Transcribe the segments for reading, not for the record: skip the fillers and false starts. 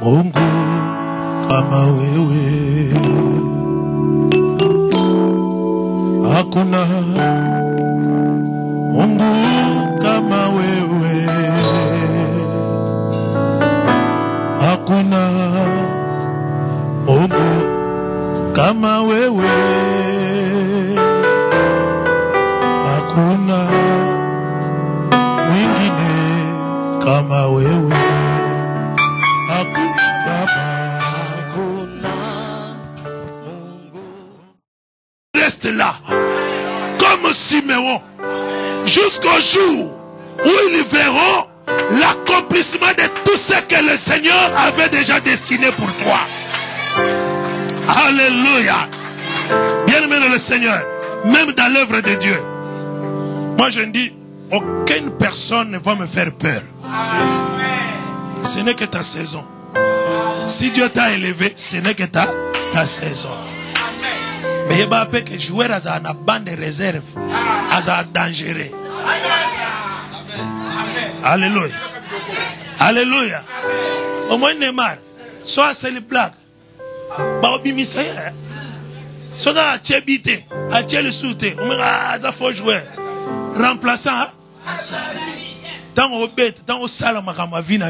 Mungu kama wewe. Hakuna Mungu kama wewe. Hakuna Mungu kama wewe. Hakuna mwingine kama wewe. Hakuna Baba. Hakuna Mungu. Reste là comme Siméon jusqu'au jour où ils verront l'accomplissement de tout ce que le Seigneur avait déjà destiné pour toi. Alléluia. Bien-aimé dans le Seigneur, même dans l'œuvre de Dieu, moi je dis, aucune personne ne va me faire peur. Ce n'est que ta saison. Si Dieu t'a élevé, ce n'est que ta saison. Mais il y a que jouer à une bande de réserve, à un dangereux. Alléluia. Alléluia. Au moins Neymar, soit c'est les blagues. Baobi Misaya. Soit à Tchébité, à Tchélisouté, au moins à faut jouer. Remplaçant à ça. Tant au bête, tant au salam à ma vie,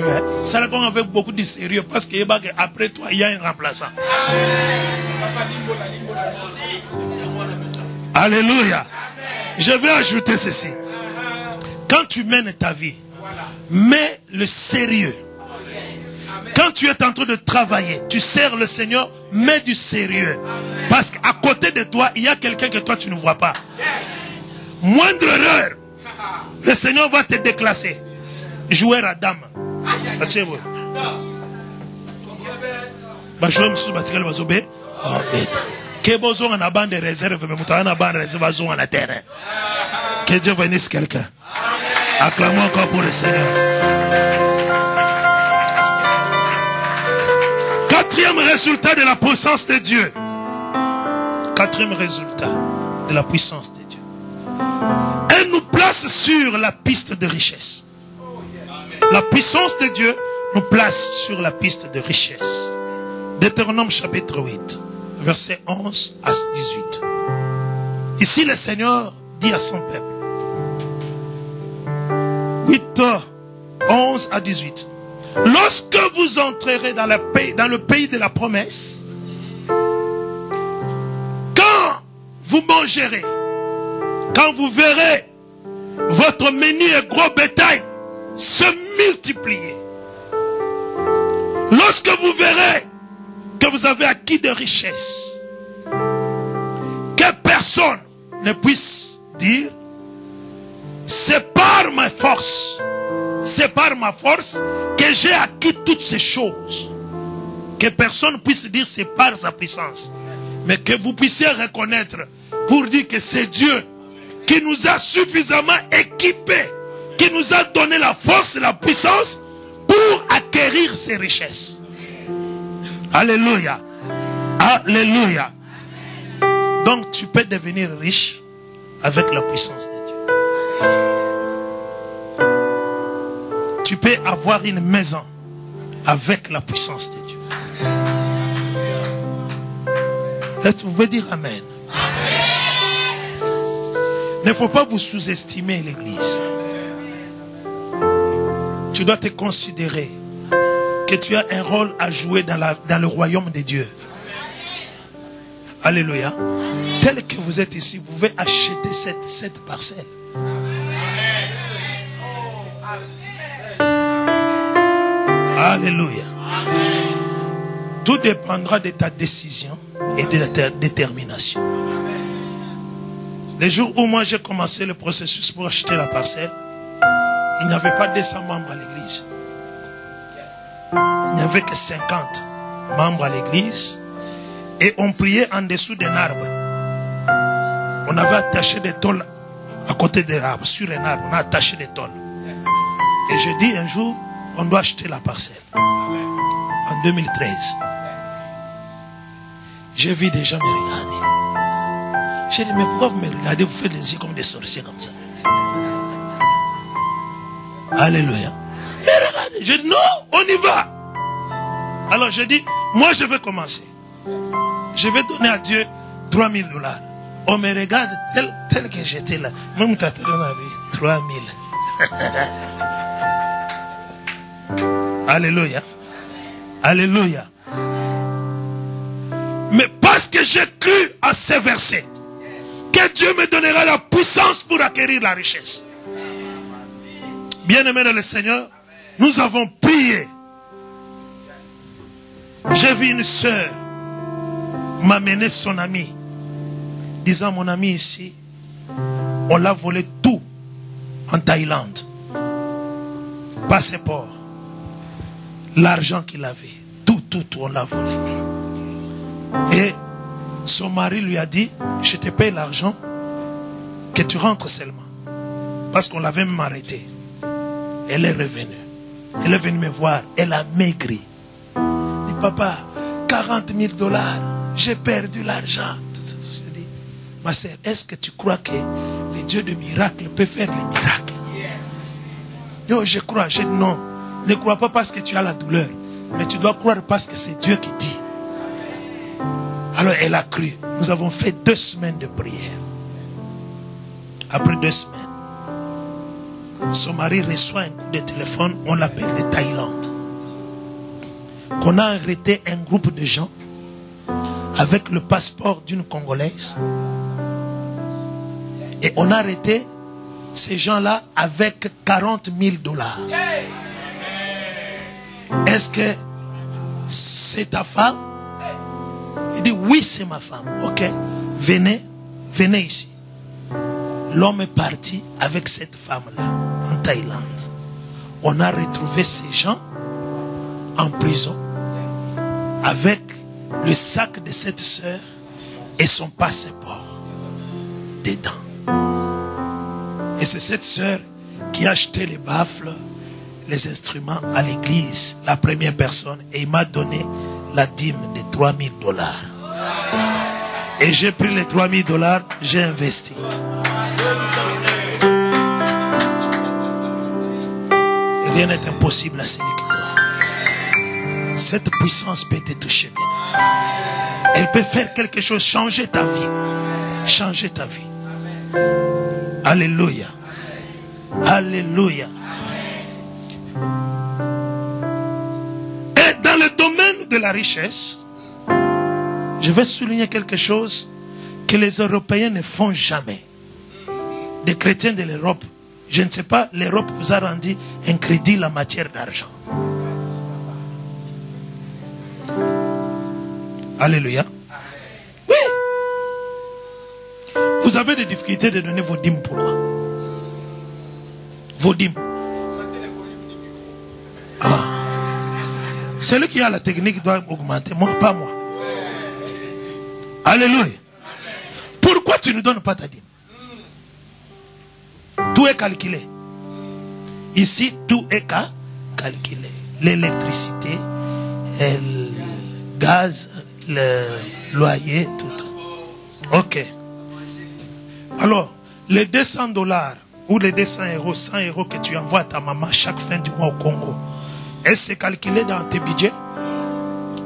ça répond avec beaucoup de sérieux parce qu'après toi, il y a un remplaçant. Alléluia. Je vais ajouter ceci. Quand tu mènes ta vie, mets le sérieux. Quand tu es en train de travailler, tu sers le Seigneur, mets du sérieux. Parce qu'à côté de toi, il y a quelqu'un que toi tu ne vois pas. Moindre erreur, le Seigneur va te déclasser. Joueur à dame. Que Dieu bénisse quelqu'un. Acclamons encore pour le Seigneur. Quatrième résultat de la puissance de Dieu. Quatrième résultat de la puissance de Dieu. Elle nous place sur la piste de richesse. La puissance de Dieu nous place sur la piste de richesse. Deutéronome chapitre 8, versets 11 à 18. Ici le Seigneur dit à son peuple. 8, 11 à 18. Lorsque vous entrerez dans le pays de la promesse, quand vous mangerez, quand vous verrez votre menu et gros bétail se multiplier, lorsque vous verrez que vous avez acquis de richesses, que personne ne puisse dire c'est par ma force, c'est par ma force que j'ai acquis toutes ces choses. Que personne puisse dire c'est par sa puissance, mais que vous puissiez reconnaître pour dire que c'est Dieu qui nous a suffisamment équipés, qui nous a donné la force et la puissance pour acquérir ces richesses. Alléluia. Alléluia. Donc tu peux devenir riche avec la puissance de Dieu. Tu peux avoir une maison avec la puissance de Dieu. Est-ce que vous pouvez dire Amen? Il ne faut pas vous sous-estimer l'église. Tu dois te considérer que tu as un rôle à jouer dans le royaume de Dieu. Alléluia. Tel que vous êtes ici, vous pouvez acheter cette parcelle. Alléluia. Tout dépendra de ta décision et de ta détermination. Le jour où moi j'ai commencé le processus pour acheter la parcelle, il n'y avait pas 200 membres à l'église. Il n'y avait que 50 membres à l'église. Et on priait en dessous d'un arbre. On avait attaché des tôles à côté de l'arbre, sur un arbre. On a attaché des tôles. Et je dis un jour, on doit acheter la parcelle. En 2013. J'ai vu des gens me regarder. J'ai dit, mais pourquoi vous me regardez? Vous faites les yeux comme des sorciers comme ça. Alléluia. Mais regardez. J'ai dit, non, on y va. Alors j'ai dit, moi je vais commencer. Je vais donner à Dieu 3000 $. On me regarde tel que j'étais là. Même t'as donné 3000. Alléluia. Alléluia. Mais parce que j'ai cru à ces versets, que Dieu me donnera la puissance pour acquérir la richesse. Bien-aimés dans le Seigneur, nous avons prié. J'ai vu une sœur m'amener son ami, disant, mon ami ici, on l'a volé tout en Thaïlande. Passeport, l'argent qu'il avait, tout, on l'a volé. Et son mari lui a dit, je te paye l'argent, que tu rentres seulement. Parce qu'on l'avait même arrêté. Elle est revenue. Elle est venue me voir, elle a maigri. Elle dit, papa, 40 000 $, j'ai perdu l'argent. Je dis, ma sœur, est-ce que tu crois que le Dieu de miracles peut faire les miracles? Yo, je crois. Je dis non. Ne crois pas parce que tu as la douleur. Mais tu dois croire parce que c'est Dieu qui dit. Alors elle a cru. Nous avons fait 2 semaines de prière. Après 2 semaines, son mari reçoit un coup de téléphone. On l'appelle de Thaïlande. Qu'on a arrêté un groupe de gens avec le passeport d'une Congolaise. Et on a arrêté ces gens-là avec 40 000 $. Est-ce que c'est ta femme? Il dit oui, c'est ma femme. Ok, venez ici. L'homme est parti avec cette femme-là en Thaïlande. On a retrouvé ces gens en prison avec le sac de cette sœur et son passeport dedans. Et c'est cette sœur qui a acheté les baffles, les instruments à l'église, la première personne, et il m'a donné la dîme de 3 000 $. Et j'ai pris les 3 000 $, j'ai investi. Et rien n'est impossible à celui qui croit. Cette puissance peut te toucher. Elle peut faire quelque chose, changer ta vie. Changer ta vie. Alléluia. Alléluia. Et dans le domaine de la richesse, je vais souligner quelque chose que les Européens ne font jamais. Des chrétiens de l'Europe, je ne sais pas, l'Europe vous a rendu un crédit en matière d'argent. Alléluia. Oui. Vous avez des difficultés de donner vos dîmes. Pourquoi? Vos dîmes. Ah. Celui qui a la technique doit augmenter. Moi, pas moi. Alléluia. Pourquoi tu ne donnes pas ta dîme? Tout est calculé. Ici, tout est calculé. L'électricité, le gaz, le loyer, tout. Ok. Alors, les 200 $ ou les 200 €, 100 € que tu envoies à ta maman chaque fin du mois au Congo, est-ce que c'est calculé dans tes budgets?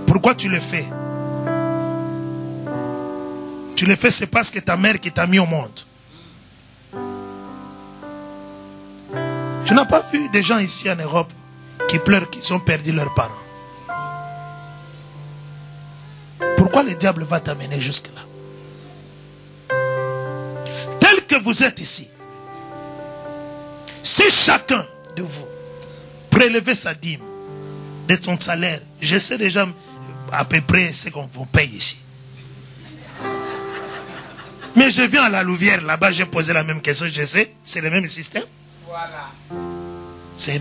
Pourquoi tu le fais? Tu le fais, c'est parce que ta mère qui t'a mis au monde. Tu n'as pas vu des gens ici en Europe qui pleurent qu'ils ont perdu leurs parents? Pourquoi le diable va t'amener jusque-là? Tel que vous êtes ici, si chacun de vous prélevait sa dîme de ton salaire, je sais déjà à peu près ce qu'on vous paye ici. Mais je viens à la Louvière, là-bas j'ai posé la même question, je sais, c'est le même système. Voilà. C'est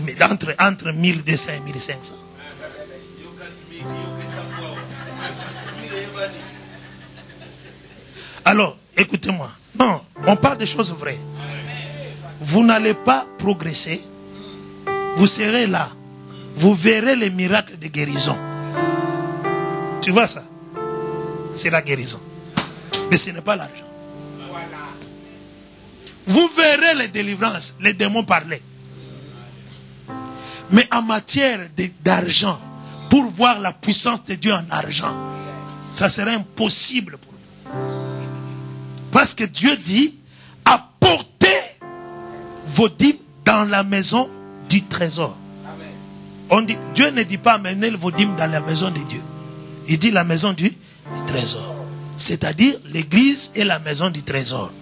entre 1200 et 1500. Alors, écoutez-moi. Non, on parle des choses vraies. Vous n'allez pas progresser. Vous serez là. Vous verrez les miracles de guérison. Tu vois ça? C'est la guérison. Mais ce n'est pas l'argent. Vous verrez les délivrances, les démons parler. Mais en matière d'argent, pour voir la puissance de Dieu en argent, ça serait impossible pour vous. Parce que Dieu dit, apportez vos dîmes dans la maison du trésor. On dit, Dieu ne dit pas amener vos dîmes dans la maison de Dieu. Il dit la maison du trésor. C'est-à-dire l'église et la maison du trésor.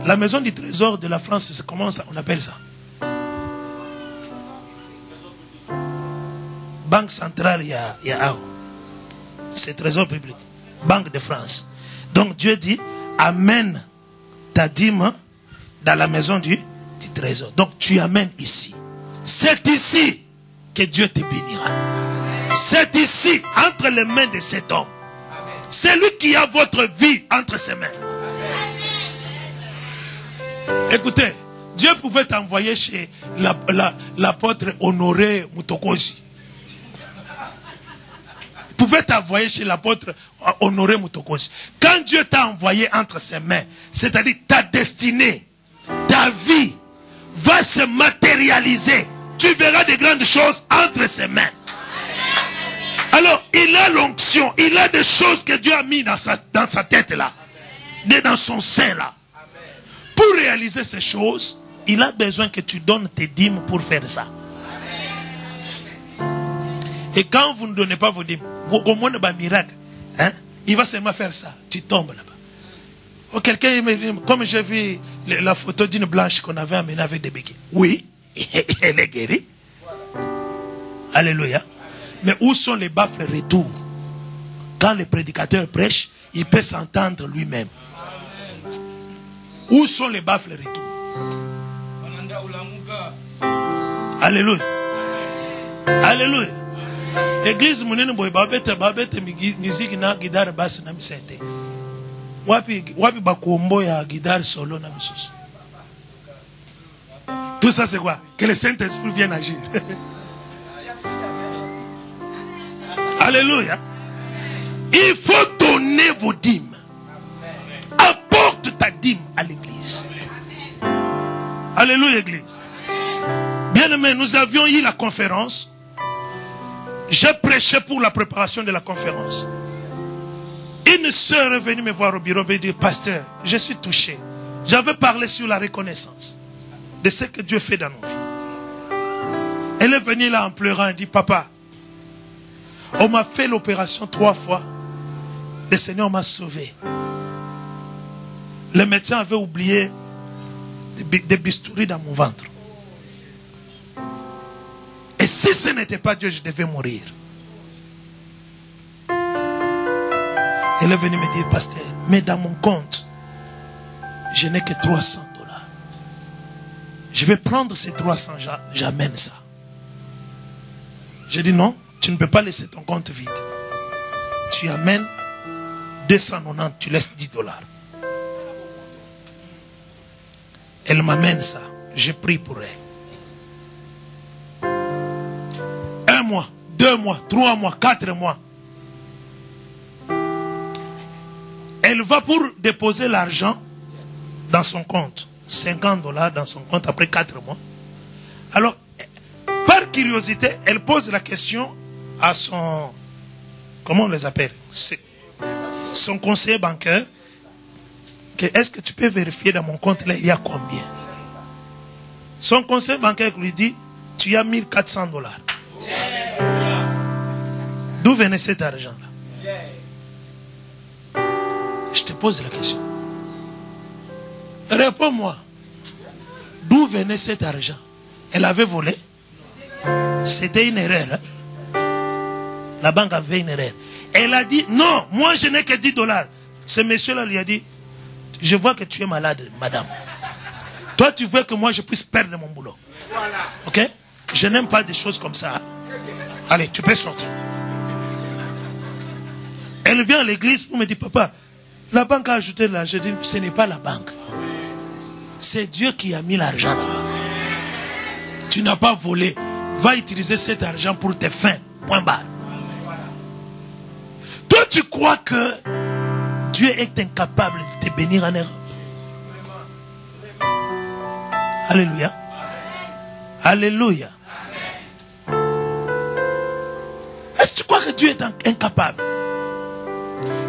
La maison du trésor de la France, c'est comment ça, on appelle ça? Banque centrale, il y a c'est trésor public. Banque de France. Donc Dieu dit, amène ta dîme dans la maison du trésor. Donc tu amènes ici. C'est ici que Dieu te bénira. C'est ici, entre les mains de cet homme. C'est lui qui a votre vie entre ses mains. Écoutez, Dieu pouvait t'envoyer chez l'apôtre Honoré Mutokosi. Il pouvait t'envoyer chez l'apôtre Honoré Mutokosi. Quand Dieu t'a envoyé entre ses mains, c'est-à-dire ta destinée, ta vie va se matérialiser. Tu verras de grandes choses entre ses mains. Alors, il a l'onction, il a des choses que Dieu a mis dans sa tête là, dans son sein là. Pour réaliser ces choses, il a besoin que tu donnes tes dîmes pour faire ça. Et quand vous ne donnez pas vos dîmes, au moins un miracle, hein, il va seulement faire ça. Tu tombes là-bas. Oh, quelqu'un, comme j'ai vu la photo d'une blanche qu'on avait amenée avec des béquilles. Oui, elle est guérie. Alléluia. Mais où sont les baffles retour? Quand le prédicateur prêche, il peut s'entendre lui-même. Où sont les baffles retour? Alléluia. Alléluia. Église munene boy babete musique na guitare basse na misente. Wapi bakombo ya guitare solo na misusu. Tout ça c'est quoi? Que le Saint-Esprit vienne agir. Alléluia. Il faut donner vos dîmes. Apporte ta dîme à l'église. Alléluia, église. Bien aimé, nous avions eu la conférence. J'ai prêché pour la préparation de la conférence. Une sœur est venue me voir au bureau et dit, pasteur, je suis touché. J'avais parlé sur la reconnaissance de ce que Dieu fait dans nos vies. Elle est venue là en pleurant et dit, papa, on m'a fait l'opération 3 fois. Le Seigneur m'a sauvé. Le médecin avait oublié des bistouris dans mon ventre. Et si ce n'était pas Dieu, je devais mourir. Elle est venue me dire, pasteur, mais dans mon compte, je n'ai que 300 $. Je vais prendre ces 300, j'amène ça. J'ai dit non, tu ne peux pas laisser ton compte vide. Tu amènes 290, tu laisses 10 $. Elle m'amène ça. Je prie pour elle. 1 mois, 2 mois, 3 mois, 4 mois. Elle va pour déposer l'argent dans son compte. 50 $ dans son compte après 4 mois. Alors, par curiosité, elle pose la question à son... Comment on les appelle? Son conseiller bancaire. Est-ce que tu peux vérifier dans mon compte là, il y a combien? Son conseiller bancaire lui dit, tu as 1400 $. D'où venait cet argent là? Je te pose la question. Réponds-moi. D'où venait cet argent? Elle avait volé? C'était une erreur. Hein? La banque avait une erreur. Elle a dit, non, moi je n'ai que 10 $. Ce monsieur-là lui a dit, je vois que tu es malade, madame. Toi, tu veux que moi je puisse perdre mon boulot. Ok? Je n'aime pas des choses comme ça. Allez, tu peux sortir. Elle vient à l'église pour me dire, papa, la banque a ajouté là. Je dis, ce n'est pas la banque. C'est Dieu qui a mis l'argent là-bas. Tu n'as pas volé. Va utiliser cet argent pour tes fins. Point barre. Toi, tu crois que Dieu est incapable de te bénir en Europe? Alléluia. Alléluia. Dieu est incapable.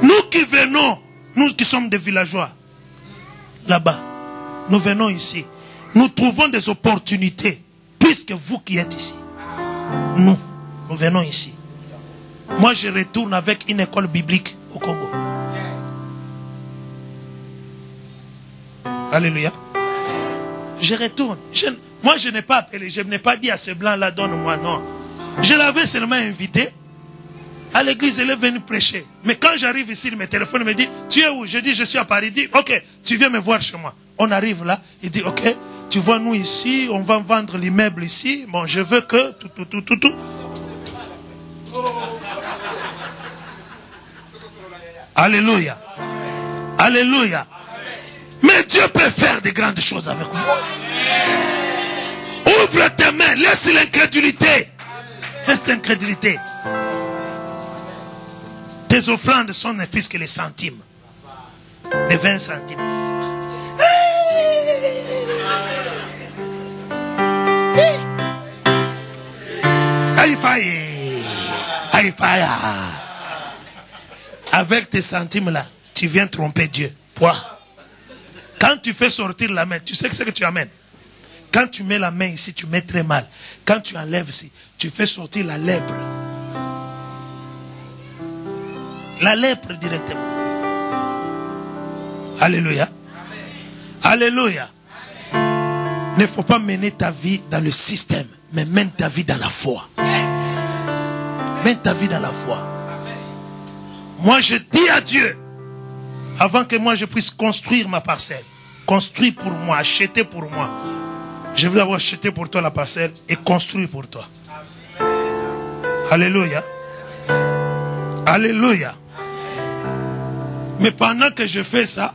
Nous qui venons, nous qui sommes des villageois, là-bas, nous venons ici. Nous trouvons des opportunités, puisque vous qui êtes ici. Nous venons ici. Moi, je retourne avec une école biblique au Congo. Alléluia. Je retourne. Moi, je n'ai pas appelé, je n'ai pas dit à ce blanc-là, donne-moi, non. Je l'avais seulement invité. À l'église, elle est venue prêcher. Mais quand j'arrive ici, il me téléphone, il me dit, tu es où? Je dis, je suis à Paris. Il dit, ok, tu viens me voir chez moi. On arrive là, il dit, ok, tu vois, nous ici, on va vendre l'immeuble ici. Bon, je veux que tout. Alléluia. Alléluia. Mais Dieu peut faire de grandes choses avec vous. Ouvre tes mains, laisse l'incrédulité. Laisse l'incrédulité. Tes offrandes sont ne plus que les centimes. Les 20 centimes. Avec tes centimes là, tu viens tromper Dieu. Quoi? Quand tu fais sortir la main, tu sais que c'est que tu amènes. Quand tu mets la main ici, tu mets très mal. Quand tu enlèves ici, tu fais sortir la lèpre. La lèpre directement. Alléluia. Alléluia. Il ne faut pas mener ta vie dans le système, mais mène ta vie dans la foi. Mène ta vie dans la foi. Moi, je dis à Dieu, avant que moi je puisse construire ma parcelle, construire pour moi, acheter pour moi, je veux avoir acheté pour toi la parcelle et construire pour toi. Alléluia. Alléluia. Mais pendant que je fais ça,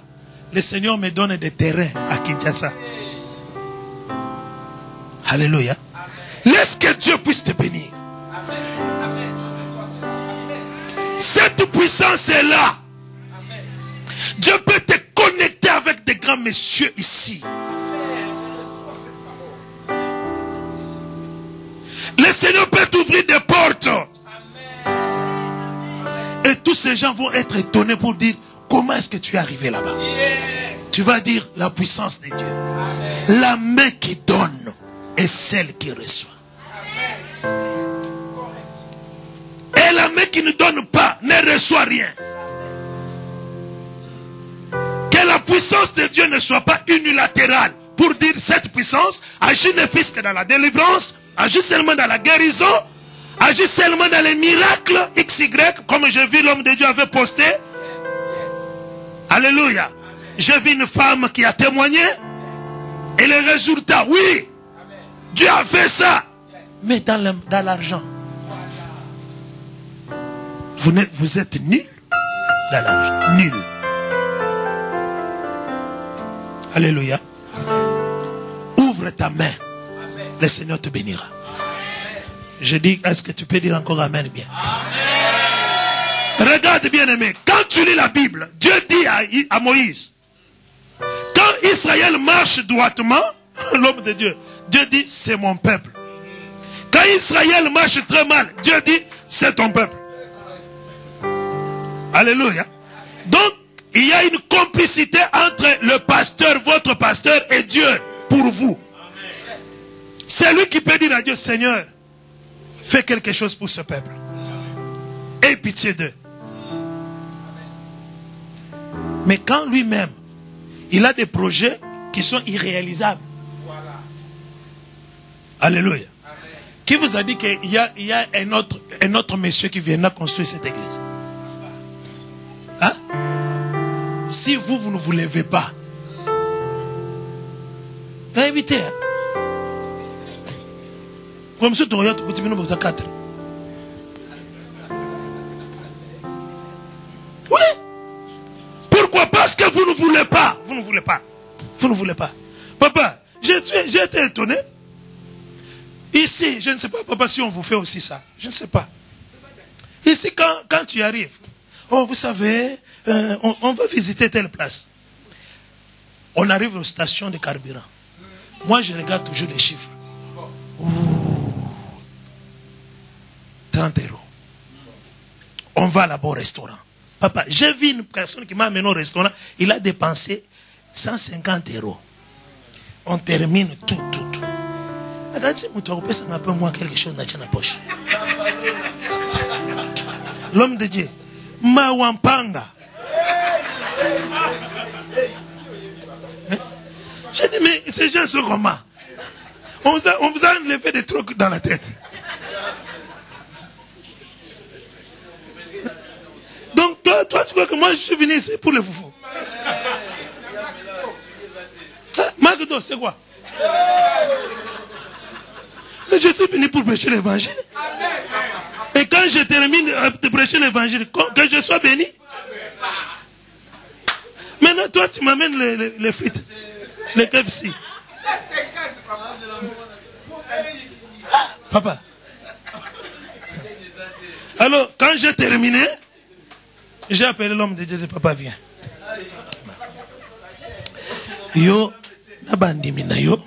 le Seigneur me donne des terrains à Kinshasa. Alléluia. Laisse que Dieu puisse te bénir. Cette puissance est là. Dieu peut te connecter avec des grands messieurs ici. Le Seigneur peut t'ouvrir des portes. Et tous ces gens vont être étonnés pour dire, comment est-ce que tu es arrivé là-bas? Tu vas dire la puissance de Dieu. La main qui donne est celle qui reçoit. Et la main qui ne donne pas ne reçoit rien. Que la puissance de Dieu ne soit pas unilatérale pour dire cette puissance agit ne fût que dans la délivrance, agit seulement dans la guérison, agit seulement dans les miracles XY, comme j'ai vu l'homme de Dieu avait posté. Alléluia. J'ai vu une femme qui a témoigné. Et les résultats, oui, Dieu a fait ça. Mais dans l'argent, vous êtes nul dans l'argent. Nul. Alléluia. Ouvre ta main. Le Seigneur te bénira. Je dis, est-ce que tu peux dire encore amen bien? Amen. Regarde bien aimé. Quand tu lis la Bible, Dieu dit à Moïse, quand Israël marche droitement, l'homme de Dieu, Dieu dit, c'est mon peuple. Quand Israël marche très mal, Dieu dit, c'est ton peuple. Alléluia. Donc, il y a une complicité entre le pasteur, votre pasteur, et Dieu pour vous. C'est lui qui peut dire à Dieu, Seigneur, fais quelque chose pour ce peuple. Aie pitié d'eux. Mais quand lui-même, il a des projets qui sont irréalisables. Alléluia. Qui vous a dit qu'il y a un autre monsieur qui viendra construire cette église? Hein? Si vous ne vous levez pas, invitez. Comme ça, tu as 4. Oui. Pourquoi? Parce que vous ne voulez pas. Vous ne voulez pas. Vous ne voulez pas. Papa, j'ai été étonné. Ici, je ne sais pas, papa, si on vous fait aussi ça. Je ne sais pas. Ici, quand tu arrives, oh, vous savez, on va visiter telle place. On arrive aux stations de carburant. Moi, je regarde toujours les chiffres. Ouh, 30 €. va là-bas au restaurant. Papa, j'ai vu une personne qui m'a amené au restaurant, il a dépensé 150 €. On termine tout. Quelque chose dans la poche. L'homme de Dieu, Mawampanga. J'ai dit, mais ces gens sont comment? On vous a enlevé des trucs dans la tête. Donc toi tu crois que moi je suis venu ici pour le foufou? Magdo, c'est quoi? Mais je suis venu pour prêcher l'évangile. Et quand je termine de prêcher l'évangile, que je sois béni. Maintenant, toi, tu m'amènes les frites, les KFC. Papa. Alors, quand j'ai terminé, j'ai appelé l'homme de Dieu, papa, viens. Yo, nabandi mina yo.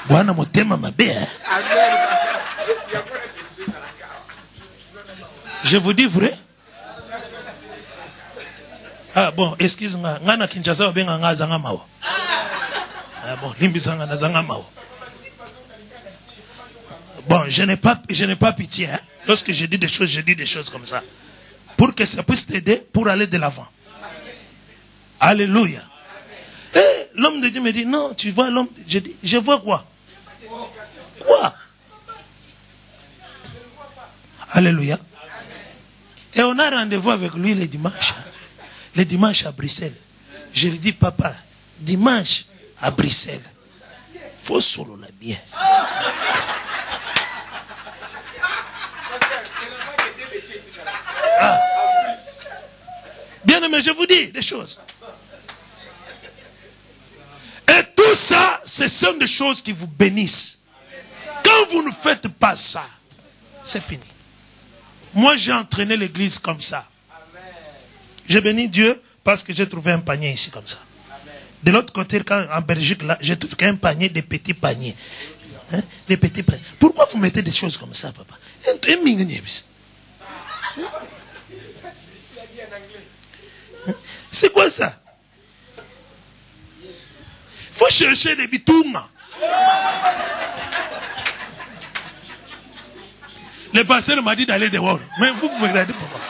Bwana motema mabe. Je vous dis vrai. Ah bon, excuse-moi. Ngana Kinshasa benga ngazanga mawa. Ah bon, limbisanga nazanga mawa. Bon, je n'ai pas pitié. Hein. Lorsque je dis des choses comme ça. Pour que ça puisse t'aider pour aller de l'avant. Alléluia. Et l'homme de Dieu me dit, non, tu vois l'homme. Je dis, je vois quoi? Quoi? Alléluia. Et on a rendez-vous avec lui le dimanche. Le dimanche à Bruxelles. Je lui dis, papa, dimanche à Bruxelles, faut solo la bien. Ah. Bien aimé, je vous dis des choses. Et tout ça, ce sont des choses qui vous bénissent. Quand vous ne faites pas ça, c'est fini. Moi, j'ai entraîné l'église comme ça. J'ai béni Dieu parce que j'ai trouvé un panier ici comme ça. De l'autre côté, en Belgique, là, j'ai trouvé un panier, des petits paniers. Hein? Des petits paniers. Pourquoi vous mettez des choses comme ça, papa? C'est quoi ça? Il faut chercher des bitouma. Le pasteur m'a dit d'aller dehors. Mais vous me regardez pourquoi?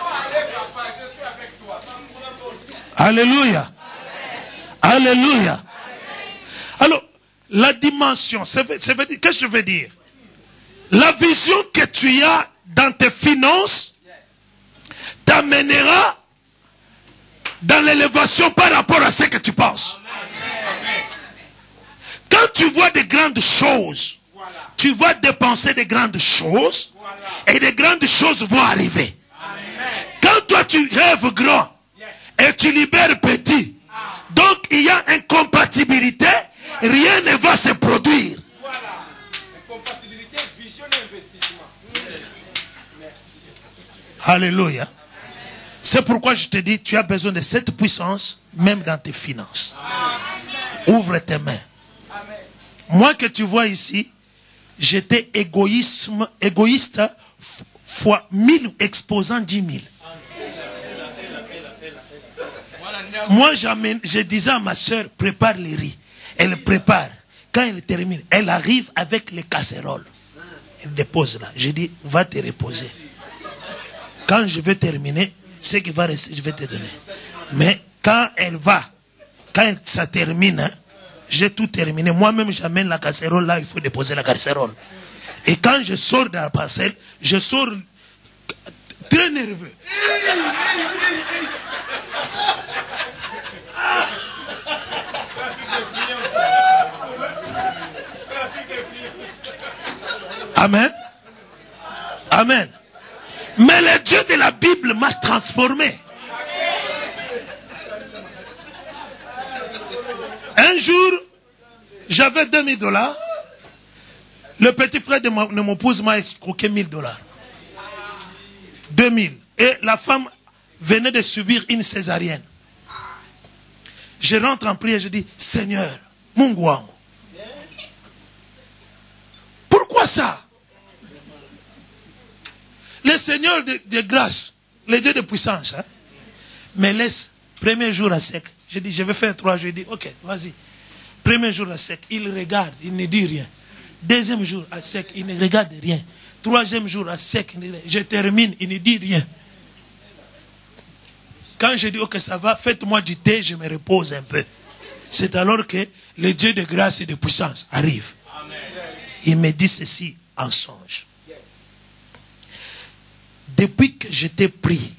Alléluia. Alléluia. Alors, la dimension, qu'est-ce que je veux dire? La vision que tu as dans tes finances t'amènera dans l'élévation par rapport à ce que tu penses. Quand tu vois des grandes choses, tu vas dépenser des grandes choses et des grandes choses vont arriver. Quand toi tu rêves grand et tu libères petit, donc il y a incompatibilité, rien ne va se produire. Alléluia. C'est pourquoi je te dis, tu as besoin de cette puissance, même dans tes finances. Ouvre tes mains. Moi que tu vois ici, j'étais égoïste fois 1000 exposant 10 000. Moi, je disais à ma soeur, prépare les riz. Elle prépare. Quand elle termine, elle arrive avec les casseroles. Elle dépose là. Je dis, va te reposer. Quand je vais terminer, ce qui va rester, je vais te donner. Mais quand ça termine, hein, j'ai tout terminé. Moi-même, j'amène la casserole là, il faut déposer la casserole. Et quand je sors de la parcelle, je sors très nerveux. Amen. Amen. Mais le Dieu de la Bible m'a transformé. Un jour, j'avais 2000 $. Le petit frère de mon épouse m'a escroqué 1000 $. 2000. Et la femme venait de subir une césarienne. Je rentre en prière, je dis, Seigneur, Mungu wangu. Pourquoi ça? Le Le Seigneur de grâce, le Dieu de puissance, hein, me laisse, premier jour à sec. Je dis, je vais faire 3 jours. Je dis, ok, vas-y. Premier jour à sec, il regarde, il ne dit rien. Deuxième jour à sec, il ne regarde rien. Troisième jour à sec, il ne dit rien. Je termine, il ne dit rien. Quand je dis, ok, ça va, faites-moi du thé, je me repose un peu. C'est alors que le Dieu de grâce et de puissance arrive. Amen. Il me dit ceci en songe. Depuis que je t'ai pris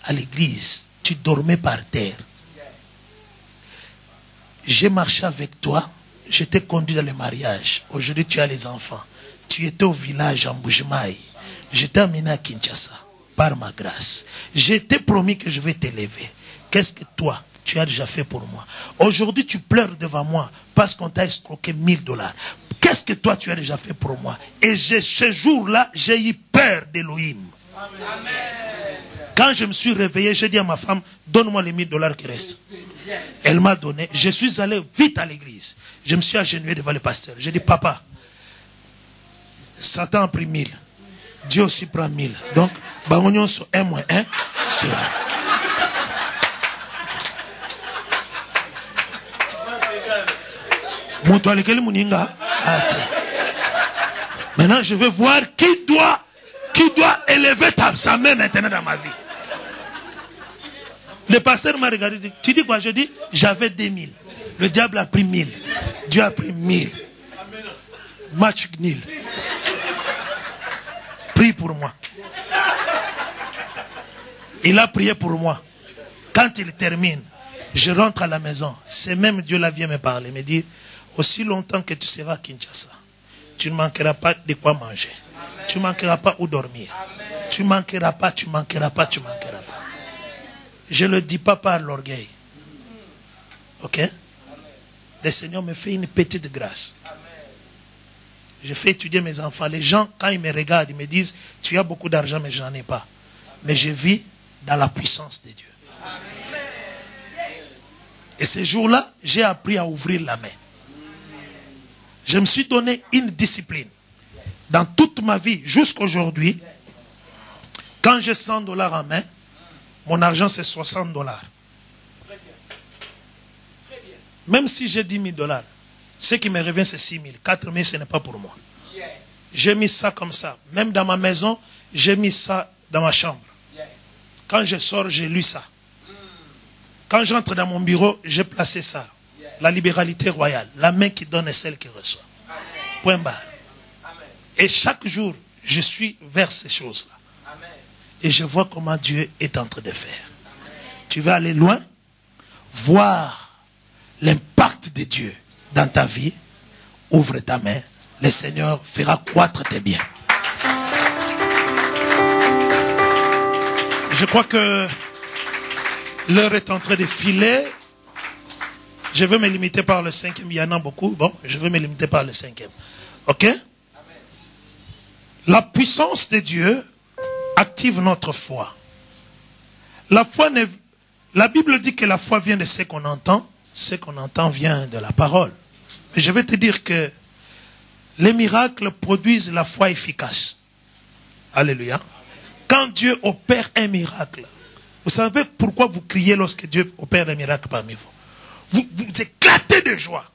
à l'église, tu dormais par terre. J'ai marché avec toi, je t'ai conduit dans le mariage. Aujourd'hui, tu as les enfants. Tu étais au village en Bujimaï. Je t'ai amené à Kinshasa par ma grâce. Je t'ai promis que je vais t'élever. Qu'est-ce que toi, tu as déjà fait pour moi? Aujourd'hui, tu pleures devant moi parce qu'on t'a escroqué $1000. Qu'est-ce que toi, tu as déjà fait pour moi? Et ce jour-là, j'ai eu peur d'Élohim. Quand je me suis réveillé, j'ai dit à ma femme, donne-moi les $1000 qui restent. Elle m'a donné. Je suis allé vite à l'église. Je me suis agenouillé devant le pasteur. J'ai dit, papa, Satan a pris 1000. Dieu aussi prend 1000. Donc, bangonyon sur 1 moins 1, c'est vrai. Maintenant, je veux voir qui doit élever sa main maintenant dans ma vie. Le pasteur m'a regardé, dit, tu dis quoi? Je dis, j'avais 2000. Le diable a pris 1000. Dieu a pris 1000. Match nul. Prie pour moi. Il a prié pour moi. Quand il termine, je rentre à la maison. C'est même Dieu là vient me parler, me dire, aussi longtemps que tu seras à Kinshasa, tu ne manqueras pas de quoi manger. Tu ne manqueras pas où dormir. Tu ne manqueras pas, tu ne manqueras pas, tu ne manqueras pas. Je ne le dis pas par l'orgueil. Ok? Le Seigneur me fait une petite grâce. Je fais étudier mes enfants. Les gens, quand ils me regardent, ils me disent, tu as beaucoup d'argent, mais je n'en ai pas. Mais je vis dans la puissance de Dieu. Et ces jours-là, j'ai appris à ouvrir la main. Je me suis donné une discipline. Dans toute ma vie, jusqu'à aujourd'hui, quand j'ai $100 en main, mon argent c'est $60. Même si j'ai $10,000, ce qui me revient c'est 6,000. 4,000 ce n'est pas pour moi. J'ai mis ça comme ça. Même dans ma maison, j'ai mis ça dans ma chambre. Quand je sors, j'ai lu ça. Quand j'entre dans mon bureau, j'ai placé ça. La libéralité royale. La main qui donne est celle qui reçoit. Point barre. Et chaque jour, je suis vers ces choses-là. Et je vois comment Dieu est en train de faire. Tu vas aller loin, voir l'impact de Dieu dans ta vie. Ouvre ta main. Le Seigneur fera croître tes biens. Je crois que l'heure est en train de filer. Je vais me limiter par le 5e. Il y en a beaucoup. Bon, je vais me limiter par le 5e. Ok? La puissance de Dieu active notre foi. La Bible dit que la foi vient de ce qu'on entend. Ce qu'on entend vient de la parole. Mais je vais te dire que les miracles produisent la foi efficace. Alléluia. Quand Dieu opère un miracle, vous savez pourquoi vous criez lorsque Dieu opère un miracle parmi vous? Vous éclatez de joie.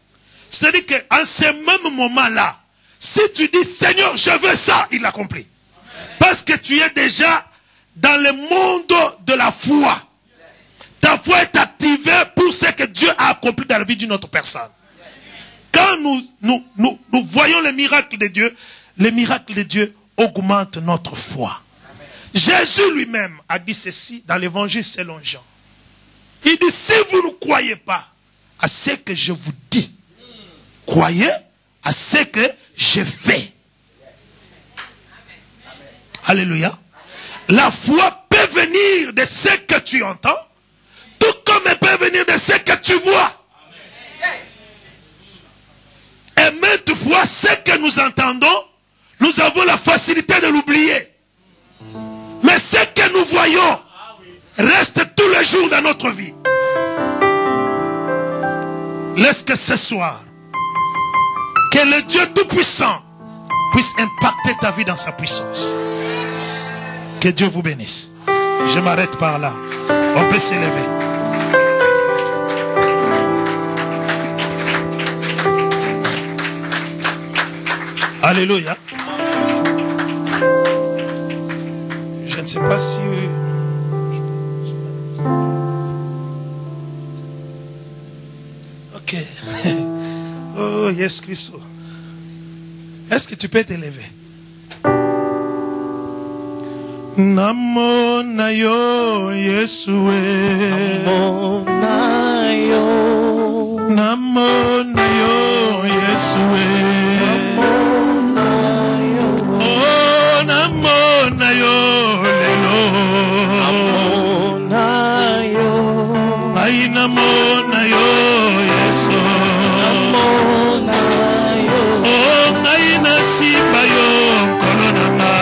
C'est-à-dire qu'en ce même moment-là, si tu dis Seigneur, je veux ça, il l'accomplit. Parce que tu es déjà dans le monde de la foi. Ta foi est activée pour ce que Dieu a accompli dans la vie d'une autre personne. Quand nous voyons les miracles de Dieu augmentent notre foi. Jésus lui-même a dit ceci dans l'évangile selon Jean. Il dit, si vous ne croyez pas à ce que je vous dis, croyez à ce que je fais. Alléluia. La foi peut venir de ce que tu entends, tout comme elle peut venir de ce que tu vois. Et maintes fois, ce que nous entendons, nous avons la facilité de l'oublier. Mais ce que nous voyons reste tous les jours dans notre vie. Laisse que ce soir, que le Dieu Tout-Puissant puisse impacter ta vie dans sa puissance. Que Dieu vous bénisse. Je m'arrête par là. On peut s'élever. Alléluia. Je ne sais pas si... Ok. Oh, yes, Christ. Est-ce que tu peux t'élever? Namo na yo Yesue. Namo na yo Yesue. Oh, namo na yo lelo. Ay, namo na yo Yesu. Oh, ay, nasiba yo kolonama.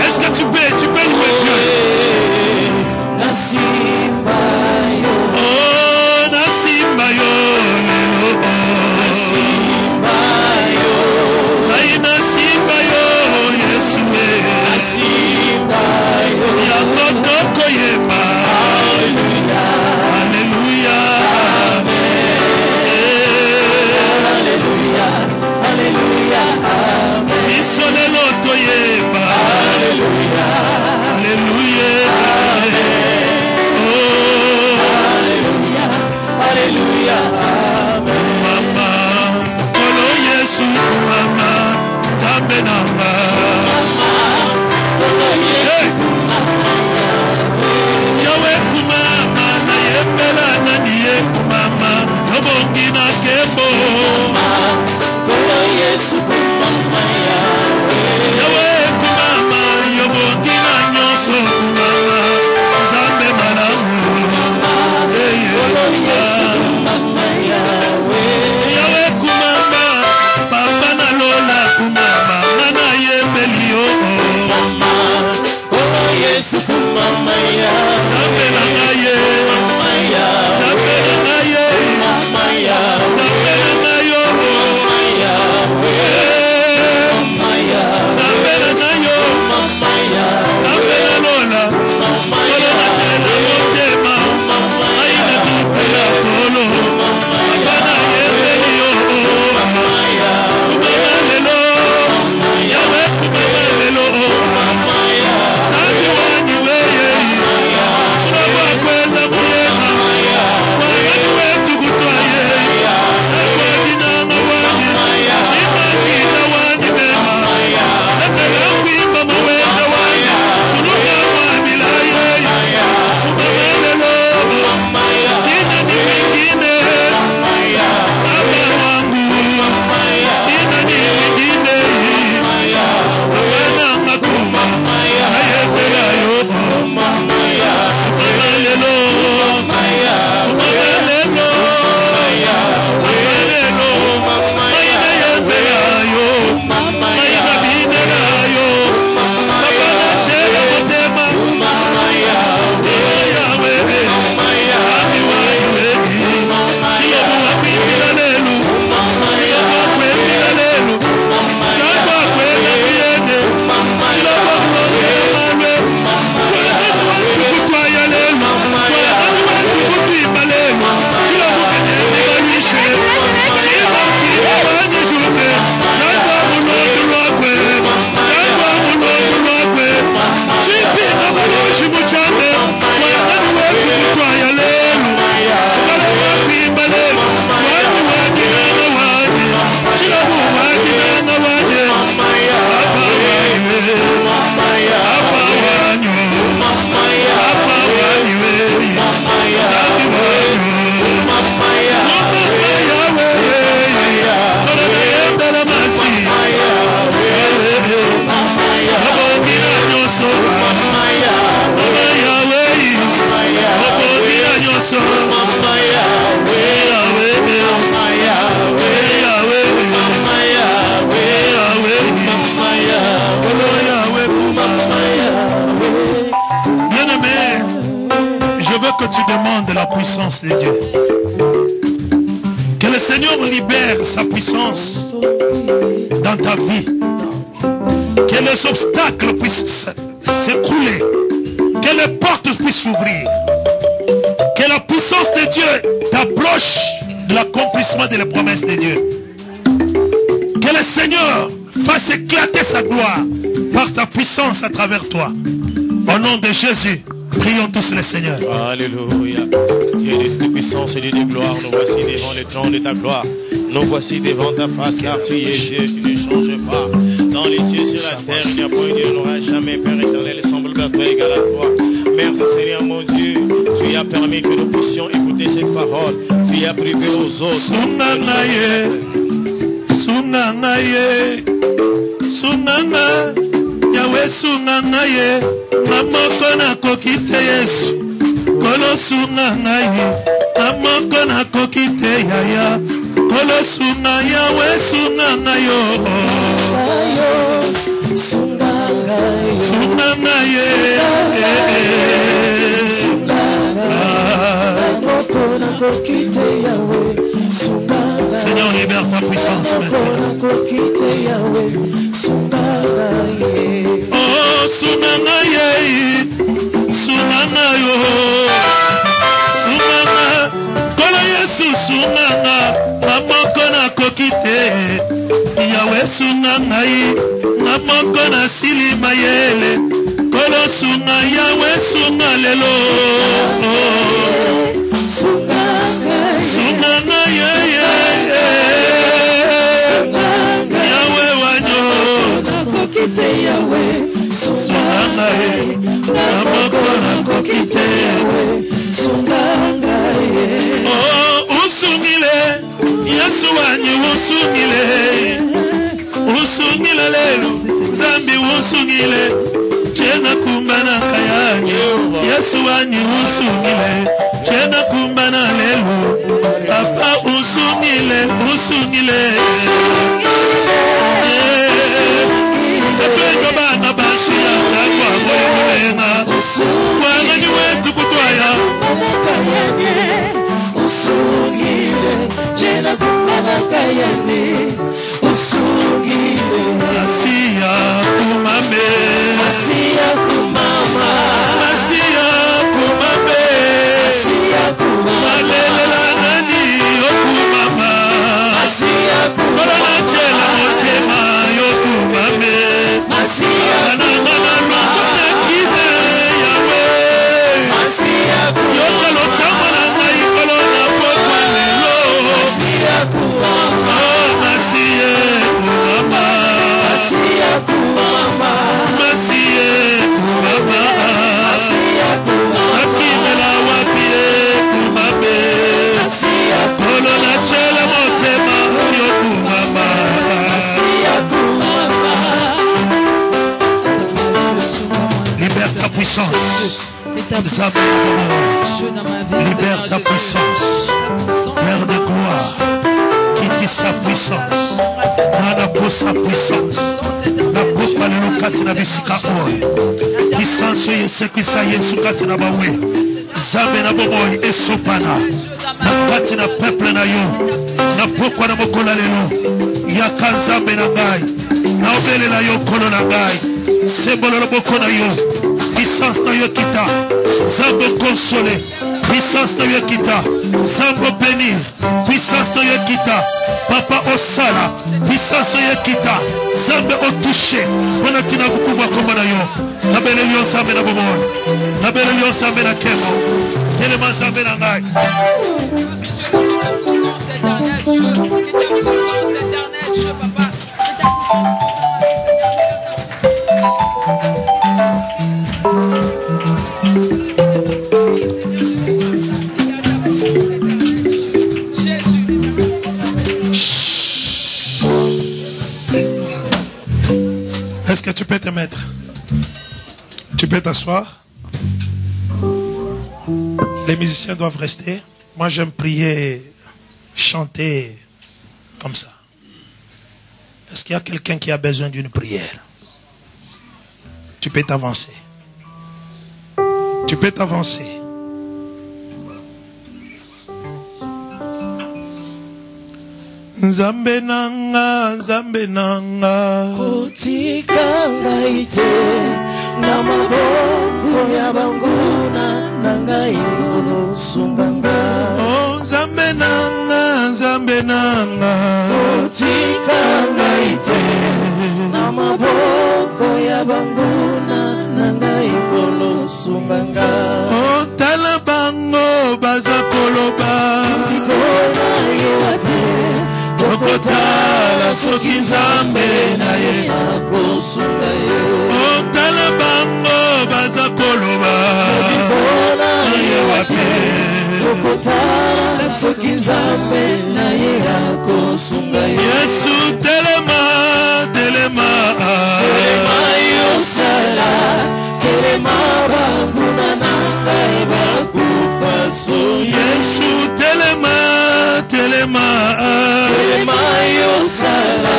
Est-ce que tu peux louer Dieu? Oh, Nasimba yo lelo. Ay, Nasimba yo Yesue. Ya kotoko yema. Alléluia. Alléluia. Alléluia. Isole loto yema. Alléluia. Alléluia. Oh. Alléluia. Alléluia. Mama, kolo Yesu mama, tambe namba. Mama, kolo Yesu mama. Yawe kumama na yembela na niye kumama, yobongi na kembo. Mama, kolo Yesu kumama yawe. Yawe kumama, yobongi na nyoso kumama, zambe malamu. Mama, kolo Yesu kumama yawe. Yawe kumama, papa na lola kumama, nana yembeli yo. Mama, kolo Yesu kumama yawe. Zambe na ngaye. Mama yawe. Zambe na ngaye. Mama yawe. Zambe na ngayo. Mama yawe. Mama yawe. Zambe na ngayo. Mama yawe. Zambe na lola. Mama yawe. Lola chela motema. Mama yawe. Aina tutela tolo. Mama yawe. Bana yembeli yo. Mama yawe. Kumama lelo. Mama yawe. Kumama lelo. Mama yawe. Zambi wani weye. Mama yawe. Shuraba kweza muyema. Mama yawe. Wangani wetu kutwaye. Zakwa dinanga wani. Shima kina wani mema. Nakala kuimba mawenda wani. Kunuka wani laye. Kumama lelo. Sina ni wengine. Baba wangu. Sina ni wengine. Baba ngakuma. Ayepela yo. Kumama lelo. Kumama lelo. Kumama lelo. Maina yepela yo. Maina binela yo. Baba nachela motema. Mama yawe. Ami wawe. Chilobu wakwimila lelu. Chilobu wakwimila lelu. Zakwa kwela kuyende. Chilobu wakwimila malwe. Kwagani watu kutwaya lelu. Kwagani watu kutwimba lelu. Chilobu kanyende gawishe. Chima kiwa wanye jute. Zakwa mulodu lwakwe. Zakwa mulodu lwakwe. Chipinga maloshi muchande. Kwagani watu kutwaya lelu. Wala wakwimba lelu. Wani wajinanga wanye. Chilobu wajinanga wanye. Apa wanywe. Apa wanyo. Apa wanywe. Zambi wanyo. Mama yawe. Kola na yenda la masi. Obongina nyoso. Mama yawe. Obongina nyoso. Mama yawe. Bien-aimé, je veux que tu demandes la puissance de Dieu. Que le Seigneur libère sa puissance dans ta vie. Que Que les obstacles puissent s'écrouler. Que les portes puissent s'ouvrir. Que la puissance de Dieu t'approche de l'accomplissement de la promesse de Dieu. Que le Seigneur fasse éclater sa gloire par sa puissance à travers toi. Au nom de Jésus, prions tous le Seigneur. Alléluia. Dieu de toute puissance et Dieu de gloire, nous voici devant le trône de ta gloire. Nous voici devant ta face, car tu es Dieu, tu ne changes pas. Dans les cieux, sur la terre, il n'y a point Dieu, n'aura jamais, Père éternel, semblable à toi, égal à toi. Merci Seigneur mon Dieu, tu as permis que nous puissions écouter cette parole. Tu as privé aux autres. Sunganga Yahweh sunganga ye Namoko na kokite Yesu Kolo sunganga ye Namoko na kokite yaya Kolo sunga Yahweh sunganga yo Sunganga ye Namoko na kokite Yahweh Seigneur, libère ta puissance maintenant. Oh, Sunanga ye, Sunanga yo, Sunanga, Kola Yesu Sunanga, Namoko na kokite, Yahweh Sunanga ye, Namoko na sili mayele, Kola Sunga Yahweh Sunga lelo. Sunanga ye. Sunanga ye, Namoko na kokite Sunanga ye. Oh, usungile, Yesu wanyi usungile, usungile lelo, Zambi usungile, Chena kumbana kayani, Yesu wanyi usungile, Chena kumbana lelo, Papa usungile, usungile. Wangani wetu kutwaya usungile jena kumalaka yane usungile Asiya kumame Asiya kumama Asiya kumame Asiya kumama Alelela nani yokumama Asiya kumama Korona jela motema yokumame Asiya kumama Yokolo samana ngai kolona pokwa lelo Masiya kumama Masiye kumama Masiya kumama Masiye kumama Masiya kumama Akimela wapie kumame Masiya kolona chela motema yokumama Masiya kumama. Libère ta puissance. Libère ta puissance, Père de gloire, qui dit sa puissance, Nana pour sa puissance, la pourquoi le lokati na bisika oe, puissance yese kwisa Yesu kati na bawe, Zambe na boboy esopana, na kati na peuple na yo, na pourquoi na mokola lelo, yaka Zambe na ngai, na obele na yo kono na ngai, sebolo na boko na yo. Puissance na yokita, Zambo consoler, puissance na yokita, Zambo bénir, puissance na yokita, Papa Osala, puissance na yokita, Zambo otoucher, pona tina kukubwa komba na yo, na bele lion Zambe na bomo, na bele lion Zambe na kemo, telema Zambe na ngai. Est-ce que tu peux te mettre? Tu peux t'asseoir? Les musiciens doivent rester. Moi j'aime prier, chanter comme ça. Est-ce qu'il y a quelqu'un qui a besoin d'une prière? Tu peux t'avancer. Tu peux t'avancer. Nzambe nanga, Nzambe nanga. Kotika ngai te na maboko ya banguna na ngai olosumbanga. Oh Nzambe nanga, Nzambe nanga. Kotika ngai te na maboko ya banguna na ngai olosumbanga. Oh tala bango baza koloba. Kona yo ape Tokotala soki Nzambe na ye akosunga yo. Oh tala bango baza koloba. Kona yo ape tokotala soki Nzambe na ye akosunga yo. Yesu telema, telema, telema yo sala, telema banguna na ngai bakufa so. Yesu telema, telema, telema yo sala,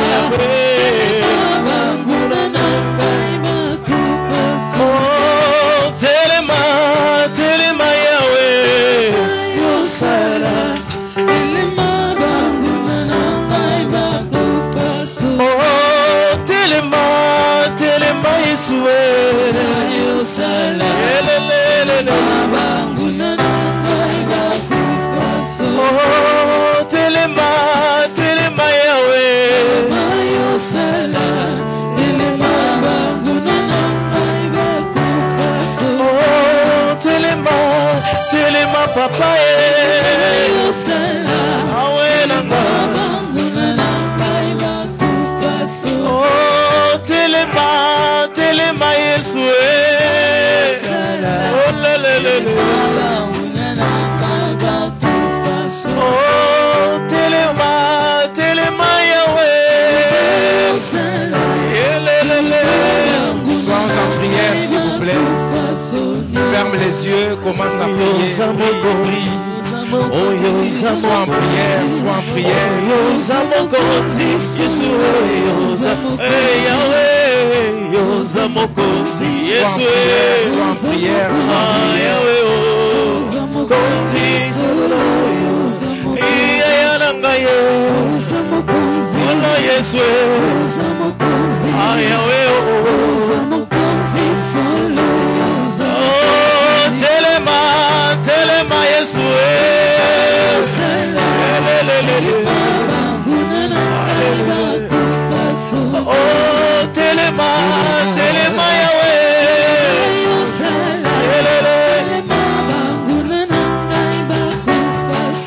telema banguna na ngai bakufa so. Telema, telema Yahweh. Yo sala, telema banguna na ngai bakufa so. Telema, telema Yeshua. Yo sala, telema banguna na ngai bakufa so. Telema, telema Yahweh. Yo sala, telema banguna na ngai bakufa so. Telema, telema Papa. Yo sala, Awenanga. banguna na ngai bakufa so. Telema, telema Yeshua. Oh lelelele. Banguna na ngai bakufa so. Telema, telema Yahweh. Sois en prière, s'il vous plaît. Ferme les yeux, commence à prier. Sois en prière, sois en prière. Sois en prière, sois en Telema, telema Yeshua. Oh, telema, telema Yahweh.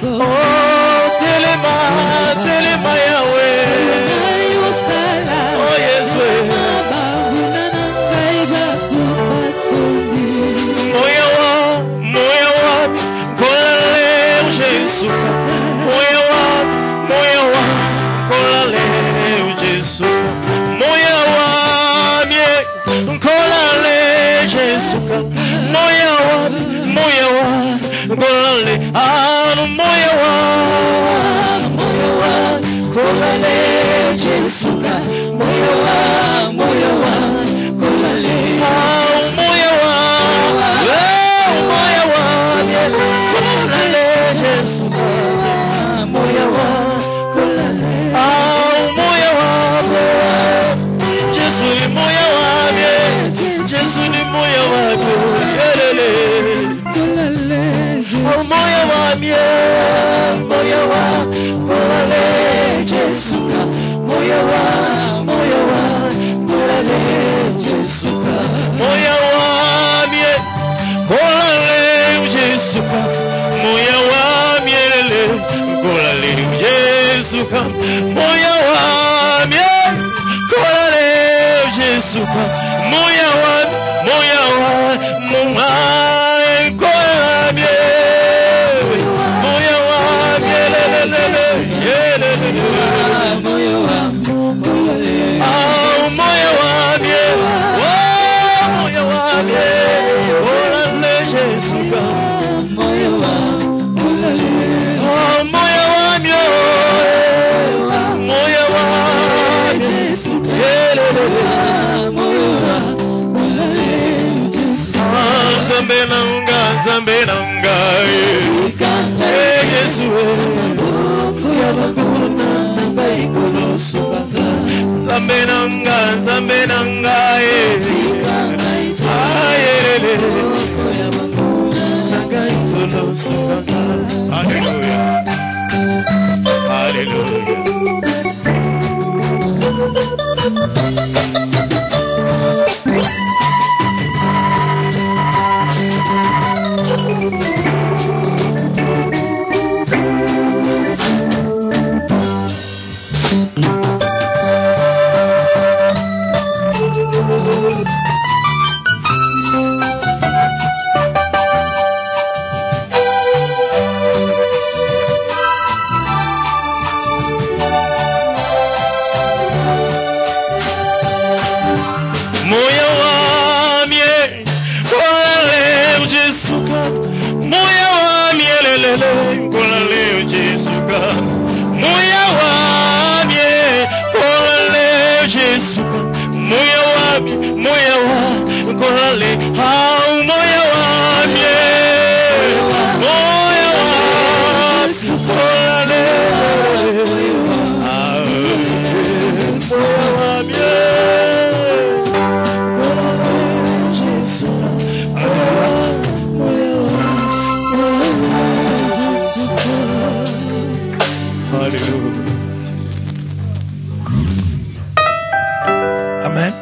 Oh, telema, telema Yahweh. Oh, Yeshua. Moya wa, kola leo Jesus. Moya wa, kola leo Jesus. Moya wa, kola leo Jesus. Moya wa, kola leo. Ah, moya wa, kola leo Jesus. Moya wa, kola leo. Ah, moya wa, kola leo Jesus. Moya wa, kola leo. Ah, moya wa, Jesus ni moya wa, Jesus ni moya wa, yelele. Oh, moya wa, kola leo Jesus. Moya wa, kola leo Jesus. moya wa, kola leo Jesus. Moya wa, yelele, kola leo Jesus. Moya wa, kola leo Jesus. Moya wa, kola leo. Moya wa, yelele, yelele. Moya wa, kola leo. Ah, moya wa, moya wa, kola leo Jesus. Moya wa, kola leo. Ah, moya wa, moya wa, Jesus. yelele. Moya wa, kola leo Jesus. Nzambe nanga, Yesu. Boko ya banguna Nzambe nanga, Nzambe nanga, ayerele. Alléluia. Alléluia. Amen.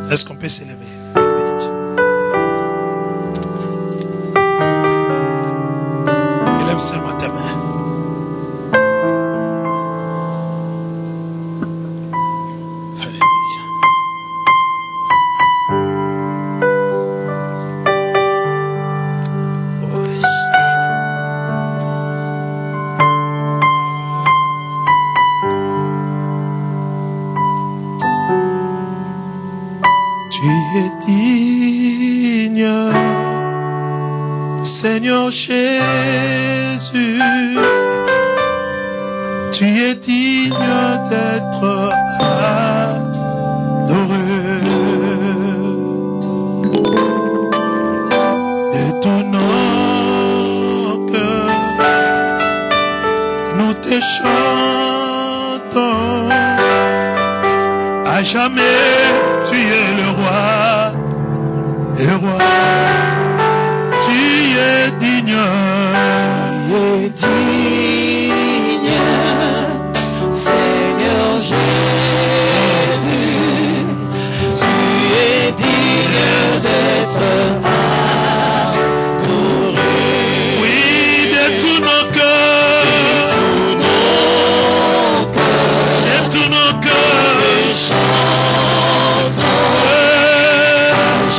Est-ce qu'on peut s'élever? Une minute. Élève seulement ta main. Alléluia. Oh, yes. Tu es digne, Seigneur Jésus. Tu es digne d'être adoré. De tout nos cœurs, nous te chantons. À jamais, tu es le roi, le roi. Tu es digne, Seigneur Jésus. Tu es digne d'être adoré. oui, de tous nos cœurs, de tous nos cœurs,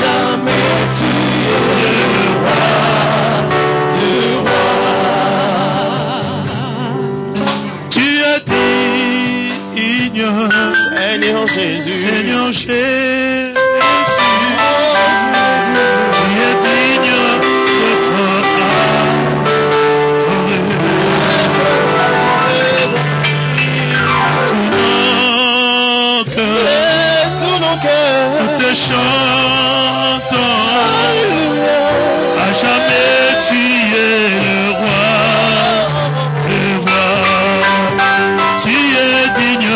Jamais tu es le roi, le roi. tu es digne, Seigneur Jésus. Seigneur Jésus. Tu es digne d'être adoré. Tous nos cœurs, Tous nos cœurs. nous te chantons. À jamais tu es le roi, le roi. Tu es digne,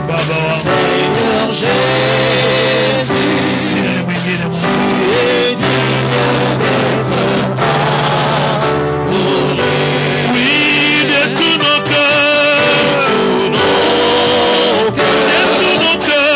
Baba. Seigneur Jésus. C'est le milieu de moi. Tu es digne d'être adoré. Oui, de tous nos cœurs, de tous nos cœurs.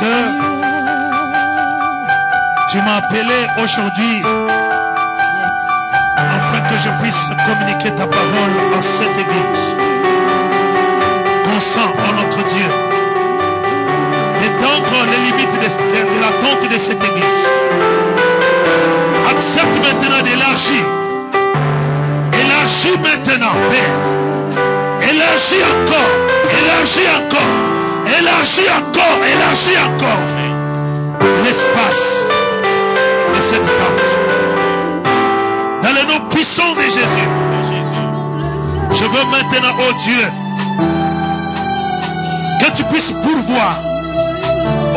Seigneur, tu m'as appelé aujourd'hui afin que je puisse communiquer ta parole en cette église. Consent en notre Dieu d'étendre les limites de l'attente de cette église. Accepte maintenant d'élargir. Élargis maintenant, Père. Élargis encore. Élargis encore. Élargis encore. Élargis encore l'espace de cette tente. Dans le nom puissant de Jésus, je veux maintenant, oh Dieu, que tu puisses pourvoir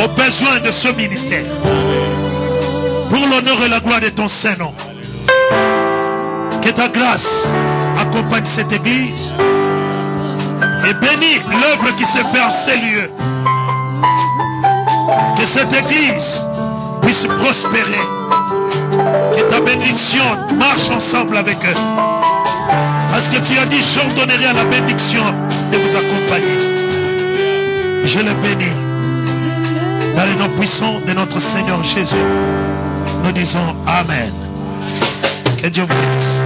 aux besoins de ce ministère. Pour l'honneur et la gloire de ton Saint-Nom. Que ta grâce accompagne cette église. Et bénis l'œuvre qui se fait en ces lieux. Que cette église puisse prospérer. Que ta bénédiction marche ensemble avec eux. Parce que tu as dit, j'ordonnerai à la bénédiction de vous accompagner. Je le bénis. Dans le nom puissant de notre Seigneur Jésus, nous disons Amen. Que Dieu vous bénisse.